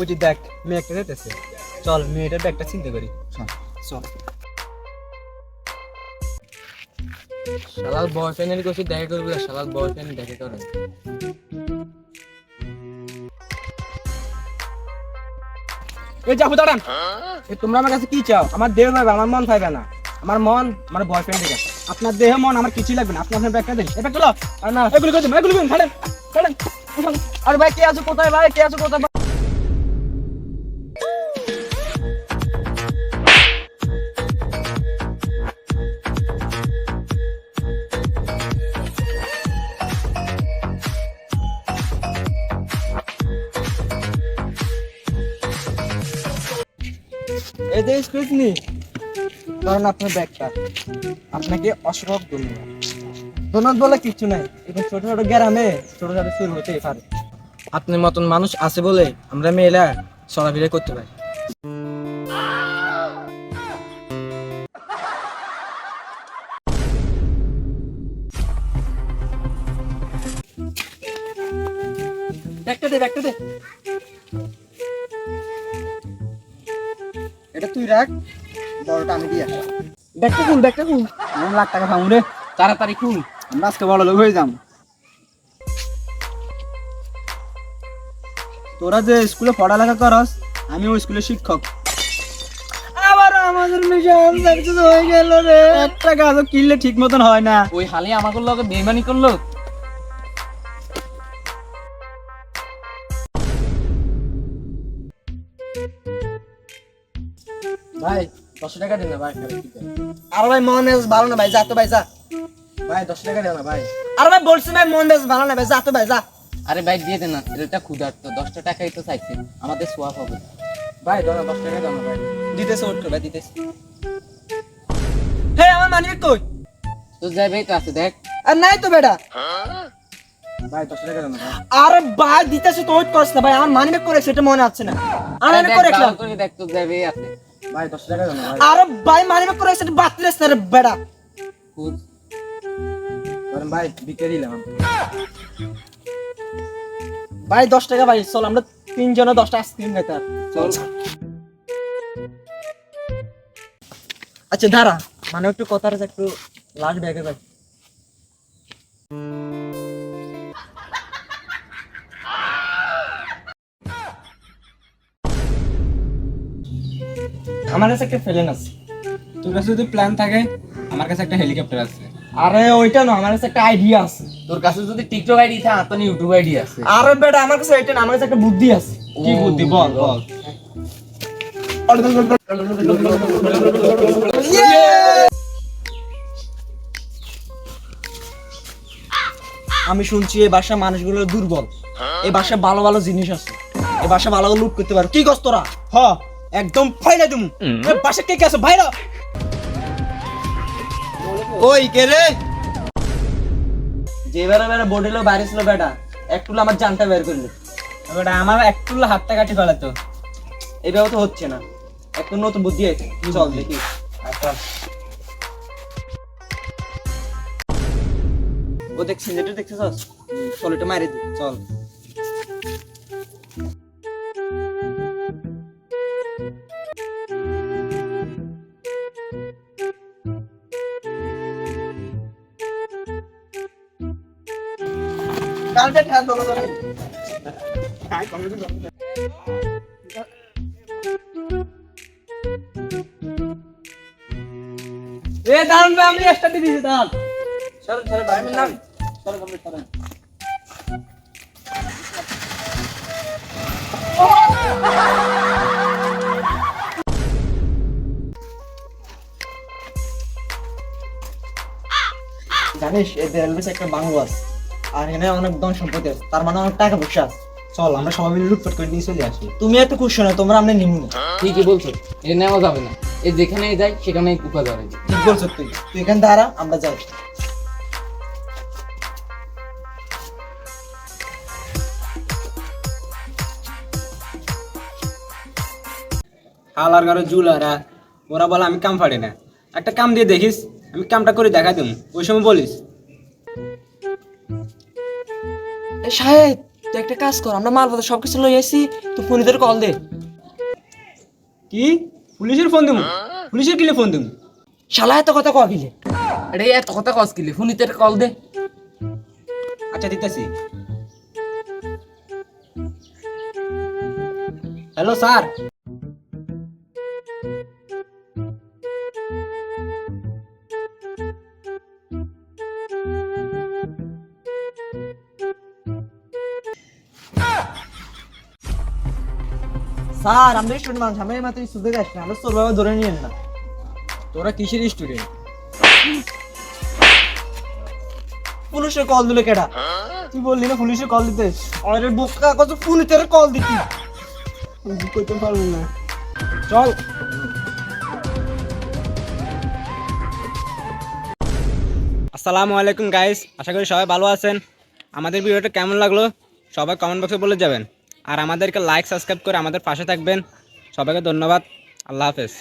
ওই যে দেখ মেয়ে একটা যেতেছে, চল মেয়েটার ব্যাগটা চিন্তা করি। চল। শালার বয়ফ্রেন্ডের কাছে দেখা করবি, শালার বয়ফ্রেন্ড দেখা করে। এই যাবো দাঁড়ান, তোমরা আমার কাছে কি চাও? আমার দেহ পাইবে, আমার মন পাইবে না। আমার মন আমার বয়ফ্রেন্ডের কাছে। আপনার দেহ মন আমার কিছুই লাগবে না, আপনি আপনার ব্যাগটা দেন। এটা চলো আর না এগুলো করে দেন, এগুলো করে ছাড়েন ছাড়েন। আর ভাই কে আছো কোথায়? ভাই কে আছো কোথায়? এই যে এক্সকিউজ মি, কারণ আপনার ব্যাগটা। আপনাকে অসংখ্য ধন্যবাদ। ধন্যবাদ বলে কিছু নাই, এখন ছোট ছোট গ্রামে ছোট ছোট শুরু হতেই পারে। আপনার মতন মানুষ আছে বলে আমরা মেয়েরা চলাফেরা করতে পারি। ব্যাগটা দে, ব্যাগটা দে। এটা তুই রাখ, বড়টা আমি দিয়ে। ব্যাগটা খুল, ব্যাগটা খুল। আমার লাখ টাকা পাবো রে, তাড়াতাড়ি খুল, আমরা আজকে বড় লোক হয়ে যাম। তোরা যে স্কুলে পড়ালেখা করস, আমি ওই স্কুলের শিক্ষক। আবার আমাদের মিশন সাকসেস হয়ে গেল রে। একটা গাছও কিনলে ঠিক মতন হয় না। ওই হালি আমাকে লগে বেইমানি করলো। ভাই 10 টাকা দিন না ভাই। আর ভাই মন মেজাজ ভালো না ভাই, যা তো ভাই যা। ভাই 10 টাকা দেন না ভাই। আর ভাই বলছি ভাই মন মেজাজ ভালো না ভাই, যা তো ভাই যা। আরে ভাই দিয়ে দেন না, এটা ক্ষুধার্ত, 10 টাকাই তো চাইছে, আমাদের সোয়াব হবে। ভাই দাও না, 10 টাকা দাও না ভাই। দিতেছে ওঠ ভাই, দিতেছে। হে আমার মানিব্যাগ কই? তো যাইবেই তো আছে দেখ। আর নাই তো বেটা। ভাই 10 টাকা দাও না ভাই। আরে ভাই দিতেছে তো ওয়েট করছ না ভাই, আমার মানিব্যাগ করে সেটা মনে আছে না। আমি দেখ, করে রাখলাম। ভালো করে দেখ তো যাইবেই আছে। ভাই 10 টাকা দাও না ভাই। আরে ভাই মানিব্যাগ করে সেটা বাতিলেছ না রে বেটা। খুদ ধরেন ভাই, বিকে দিলাম। ভাই 10 টাকা ভাই, চল আমরা তিনজনে 10টা আইসক্রিম খাইতাম। চল। আচ্ছা দাঁড়া, মানে একটু কথা আছে, একটু লাস্ট ব্যাগে যাই। আমার কাছে একটা প্লেন আছে। তোর কাছে যদি প্ল্যান থাকে, আমার কাছে একটা হেলিকপ্টার আছে। আরে ওইটা না, আমার কাছে একটা আইডিয়া আছে। তোর কাছে যদি টিকটক আইডি থাকে, আর তো ইউটিউব আইডি আছে। আরে বেটা আমার কাছে ওইটা না, আমার কাছে একটা বুদ্ধি আছে। কি বুদ্ধি বল বল। আমি শুনছি এই বাসা মানুষগুলো দুর্বল, এই বাসা ভালো ভালো জিনিস আছে, এই বাসা ভালো লুট করতে পারো। কি কস তোরা? হ একদম ফাইনা দিমু। এই বাসা কে কে আছে ভাইরা? ওই কে রে? যে বেলা বেলা বডিলো বাইরে ছিল বেটা, একটু আমার জানটা বের করলে বেটা, আমার একটু হাতটা কাটি ফেলাতো। এই ব্যবহার তো হচ্ছে না, একটু নতুন বুদ্ধি আছে, চল দেখি। আচ্ছা ও দেখছিস, এটা দেখছিস? চল এটা মারি দি, চল। কালকে ঠান চলো চলো। কাই কমেডি করতে। এ দাঁড়ান ভাই, আমি এক্সট্রা দিয়ে দিয়েছি, দাঁড়ান। চল চল ভাই, আমি নাম চল কমপ্লিট করেন। জানিস এই রেলওয়ে একটা বাংলো আছে, আর এখানে অনেক ধন সম্পত্তি আছে, তার মানে অনেক টাকা পয়সা আছে। চল আমরা সবাই মিলে লুটপাট করে নিয়ে চলে আসি। তুমি এত খুশি না, তোমরা আমরা নিমু না। ঠিকই বলছো, এটা নেওয়া যাবে না। এই যেখানেই যাই সেখানেই কুপা ধরে। ঠিক বলছো তুই, তুই এখান দাঁড়া, আমরা যাই। হালার ঘরে জুলারা, ওরা বলে আমি কাম পারি না। একটা কাম দিয়ে দেখিস, আমি কামটা করে দেখা দেবো, ওই সময় বলিস। শাহেদ তুই একটা কাজ কর, আমরা মালপত্র সবকিছু লই আসি, তুই ফোনিদের কল দে। কি পুলিশের ফোন দেবো? পুলিশের কিলে ফোন দেবো? শালা এত কথা কয় কিলে? আরে এত কথা কস কিলে, ফোনিতে কল দে। আচ্ছা দিতেছি। Hello sir. স্যার আমরা স্টুডেন্ট মানুষ, আমরা এই মাত্র স্কুল থেকে আসছি, আমরা চোর বাবা ধরে নিয়েন না। তোরা কিসের স্টুডেন্ট? পুলিশে কল দিলে কেডা? তুই বললি না পুলিশে কল দিতে? আরে বোকা, কত পুলিশের কল দিতি? কইতে পারবো না। চল। আসসালামু আলাইকুম গাইস, আশা করি সবাই ভালো আছেন। আমাদের ভিডিওটা কেমন লাগলো সবাই কমেন্ট বক্সে বলে যাবেন, আর আমাদেরকে লাইক সাবস্ক্রাইব করে আমাদের পাশে থাকবেন। সবাইকে ধন্যবাদ। আল্লাহ হাফেজ।